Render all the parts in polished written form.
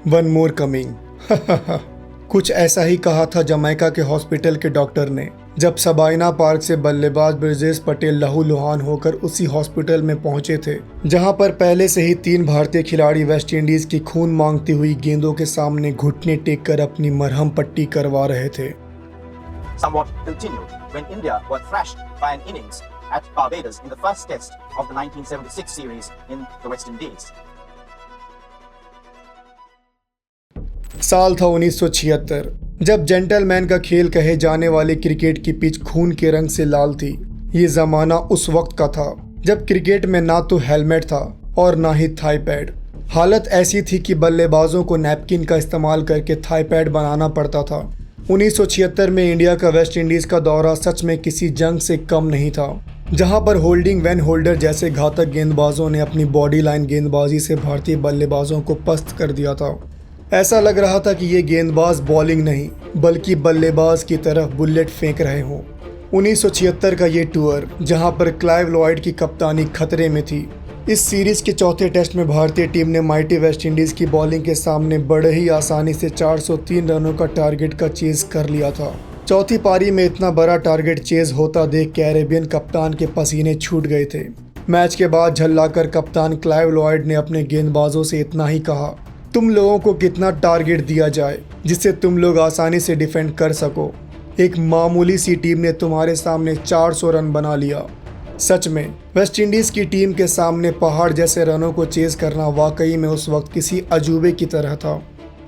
One more coming. कुछ ऐसा ही कहा था जमैका के हॉस्पिटल के डॉक्टर ने जब सबाइना पार्क से बल्लेबाज ब्रजेश पटेल लहूलुहान होकर उसी हॉस्पिटल में पहुंचे थे जहां पर पहले से ही 3 भारतीय खिलाड़ी वेस्टइंडीज की खून मांगती हुई गेंदों के सामने घुटने टेक कर अपनी मरहम पट्टी करवा रहे थे। Somewhat continued when India was thrashed by an innings at Barbados in the first test of the 1976 series in the West Indies. साल था 1976 जब जेंटलमैन का खेल कहे जाने वाले क्रिकेट की पिच खून के रंग से लाल थी। ये जमाना उस वक्त का था जब क्रिकेट में ना तो हेलमेट था और ना ही थाई पैड। हालत ऐसी थी कि बल्लेबाजों को नैपकिन का इस्तेमाल करके थाई पैड बनाना पड़ता था। 1976 में इंडिया का वेस्ट इंडीज का दौरा सच में किसी जंग से कम नहीं था, जहां पर होल्डिंग वैन होल्डर जैसे घातक गेंदबाजों ने अपनी बॉडी लाइन गेंदबाजी से भारतीय बल्लेबाजों को पस्त कर दिया था। ऐसा लग रहा था कि ये गेंदबाज बॉलिंग नहीं बल्कि बल्लेबाज की तरफ बुलेट फेंक रहे हों। 1976 का ये टूर जहां पर क्लाइव लॉयड की कप्तानी खतरे में थी। इस सीरीज के चौथे टेस्ट में भारतीय टीम ने माइटी वेस्टइंडीज की बॉलिंग के सामने बड़े ही आसानी से 403 रनों का टारगेट का चेज कर लिया था। चौथी पारी में इतना बड़ा टारगेट चेज होता देख कैरेबियन कप्तान के पसीने छूट गए थे। मैच के बाद झल्लाकर कप्तान क्लाइव लॉयड ने अपने गेंदबाजों से इतना ही कहा, तुम लोगों को कितना टारगेट दिया जाए जिससे तुम लोग आसानी से डिफेंड कर सको। एक मामूली सी टीम ने तुम्हारे सामने 400 रन बना लिया। सच में वेस्टइंडीज की टीम के सामने पहाड़ जैसे रनों को चेज करना वाकई में उस वक्त किसी अजूबे की तरह था।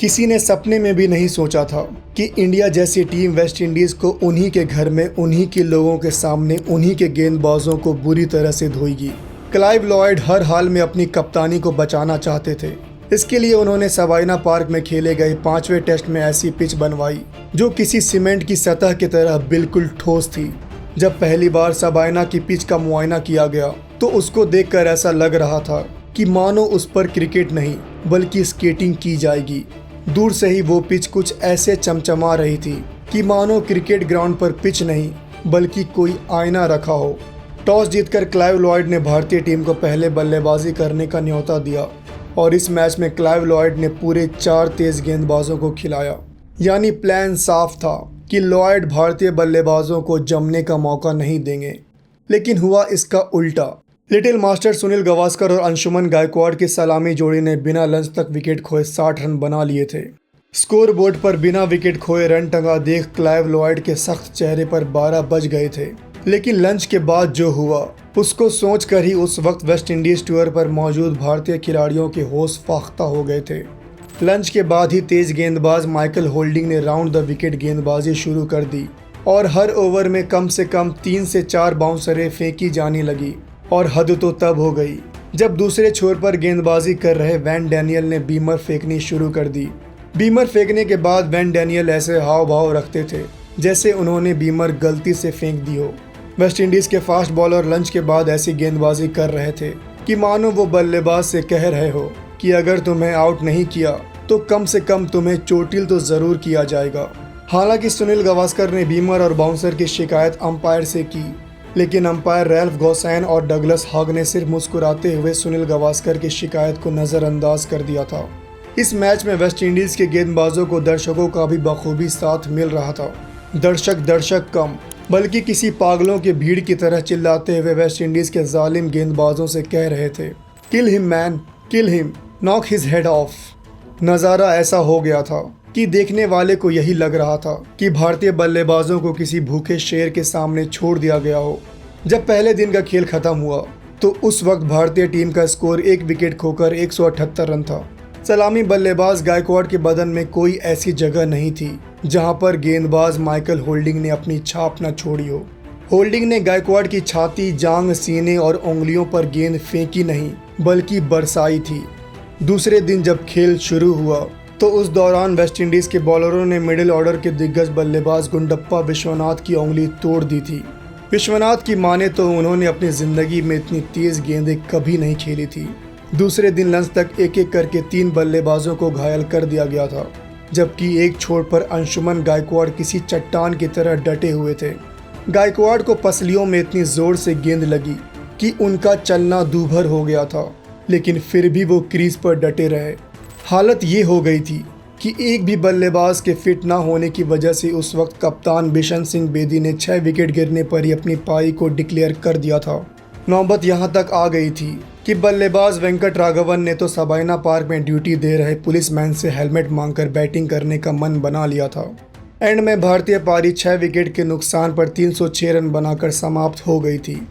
किसी ने सपने में भी नहीं सोचा था कि इंडिया जैसी टीम वेस्टइंडीज को उन्हीं के घर में उन्हीं के लोगों के सामने उन्हीं के गेंदबाजों को बुरी तरह से धोएगी। क्लाइव लॉयड हर हाल में अपनी कप्तानी को बचाना चाहते थे। इसके लिए उन्होंने सबाइना पार्क में खेले गए 5वें टेस्ट में ऐसी पिच बनवाई जो किसी सीमेंट की सतह की तरह बिल्कुल ठोस थी। जब पहली बार सबाइना की पिच का मुआयना किया गया तो उसको देखकर ऐसा लग रहा था कि मानो उस पर क्रिकेट नहीं बल्कि स्केटिंग की जाएगी। दूर से ही वो पिच कुछ ऐसे चमचमा रही थी कि मानो क्रिकेट ग्राउंड पर पिच नहीं बल्कि कोई आईना रखा हो। टॉस जीतकर क्लाइव लॉयड ने भारतीय टीम को पहले बल्लेबाजी करने का न्योता दिया और इस मैच में क्लाइव लॉयड ने पूरे 4 तेज गेंदबाजों को खिलाया। यानी प्लान साफ था कि लॉयड भारतीय बल्लेबाजों को जमने का मौका नहीं देंगे, लेकिन हुआ इसका उल्टा। लिटिल मास्टर सुनील गावस्कर और अंशुमन गायकवाड़ की सलामी जोड़ी ने बिना लंच तक विकेट खोए 60 रन बना लिए थे। स्कोर बोर्ड पर बिना विकेट खोए रन टंगा देख क्लाइव लॉयड के सख्त चेहरे पर 12 बज गए थे। लेकिन लंच के बाद जो हुआ उसको सोचकर ही उस वक्त वेस्ट इंडीज टूर पर मौजूद भारतीय खिलाड़ियों के होश फाख्ता हो गए थे। लंच के बाद ही तेज गेंदबाज माइकल होल्डिंग ने राउंड द विकेट गेंदबाजी शुरू कर दी और हर ओवर में कम से कम 3 से 4 बाउंसरें फेंकी जाने लगी। और हद तो तब हो गई जब दूसरे छोर पर गेंदबाजी कर रहे वैन डैनियल ने बीमर फेंकनी शुरू कर दी। बीमर फेंकने के बाद वैन डैनियल ऐसे हाव भाव रखते थे जैसे उन्होंने बीमर गलती से फेंक दी हो। वेस्ट इंडीज के फास्ट बॉलर लंच के बाद ऐसी गेंदबाजी कर रहे थे कि मानो वो बल्लेबाज से कह रहे हो कि अगर तुम्हें आउट नहीं किया तो कम से कम तुम्हें चोटिल तो जरूर किया जाएगा। हालांकि सुनील गावस्कर ने बीमर और बाउंसर की शिकायत अंपायर से की, लेकिन अंपायर रैल्फ गॉसैन और डगलस हॉग ने सिर्फ मुस्कुराते हुए सुनील गावस्कर की शिकायत को नज़रअंदाज कर दिया था। इस मैच में वेस्ट इंडीज के गेंदबाजों को दर्शकों का भी बखूबी साथ मिल रहा था। दर्शक कम बल्कि किसी पागलों की भीड़ की तरह चिल्लाते हुए वेस्ट इंडीज के जालिम गेंदबाजों से कह रहे थे, kill him man, kill him, knock his head of. नज़ारा ऐसा हो गया था कि देखने वाले को यही लग रहा था कि भारतीय बल्लेबाजों को किसी भूखे शेर के सामने छोड़ दिया गया हो। जब पहले दिन का खेल खत्म हुआ तो उस वक्त भारतीय टीम का स्कोर 1 विकेट खोकर 178 रन था। सलामी बल्लेबाज गायकवाड़ के बदन में कोई ऐसी जगह नहीं थी जहां पर गेंदबाज माइकल होल्डिंग ने अपनी छाप न छोड़ी हो। होल्डिंग ने गायकवाड़ की छाती, जांग, सीने और उंगलियों पर गेंद फेंकी नहीं बल्कि बरसाई थी। दूसरे दिन जब खेल शुरू हुआ तो उस दौरान वेस्टइंडीज के बॉलरों ने मिडिल ऑर्डर के दिग्गज बल्लेबाज गुंडप्पा विश्वनाथ की उंगली तोड़ दी थी। विश्वनाथ की माने तो उन्होंने अपनी जिंदगी में इतनी तेज गेंदें कभी नहीं खेली थी। दूसरे दिन लंच तक एक एक करके 3 बल्लेबाजों को घायल कर दिया गया था, जबकि एक छोर पर अंशुमन गायकवाड़ किसी चट्टान की तरह डटे हुए थे। गायकवाड़ को पसलियों में इतनी जोर से गेंद लगी कि उनका चलना दूभर हो गया था, लेकिन फिर भी वो क्रीज पर डटे रहे। हालत ये हो गई थी कि एक भी बल्लेबाज के फिट ना होने की वजह से उस वक्त कप्तान बिशन सिंह बेदी ने 6 विकेट गिरने पर ही अपनी पारी को डिक्लेयर कर दिया था। नौबत यहाँ तक आ गई थी कि बल्लेबाज वेंकट राघवन ने तो सबाइना पार्क में ड्यूटी दे रहे पुलिसमैन से हेलमेट मांगकर बैटिंग करने का मन बना लिया था। एंड में भारतीय पारी 6 विकेट के नुकसान पर 306 रन बनाकर समाप्त हो गई थी।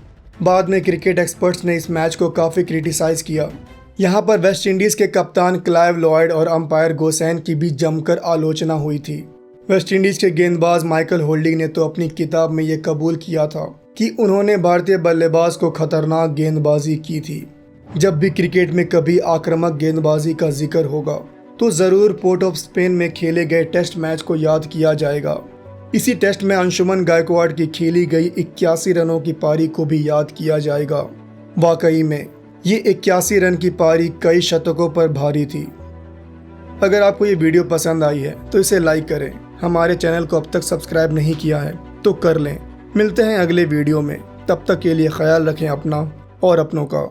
बाद में क्रिकेट एक्सपर्ट्स ने इस मैच को काफ़ी क्रिटिसाइज किया। यहाँ पर वेस्ट इंडीज़ के कप्तान क्लाइव लॉयड और अंपायर गोसैन की भी जमकर आलोचना हुई थी। वेस्ट इंडीज़ के गेंदबाज माइकल होल्डिंग ने तो अपनी किताब में ये कबूल किया था कि उन्होंने भारतीय बल्लेबाज को खतरनाक गेंदबाजी की थी। जब भी क्रिकेट में कभी आक्रामक गेंदबाजी का जिक्र होगा तो ज़रूर पोर्ट ऑफ स्पेन में खेले गए टेस्ट मैच को याद किया जाएगा। इसी टेस्ट में अंशुमन गायकवाड़ की खेली गई 81 रनों की पारी को भी याद किया जाएगा। वाकई में ये 81 रन की पारी कई शतकों पर भारी थी। अगर आपको ये वीडियो पसंद आई है तो इसे लाइक करें। हमारे चैनल को अब तक सब्सक्राइब नहीं किया है तो कर लें। मिलते हैं अगले वीडियो में, तब तक के लिए ख्याल रखें अपना और अपनों का।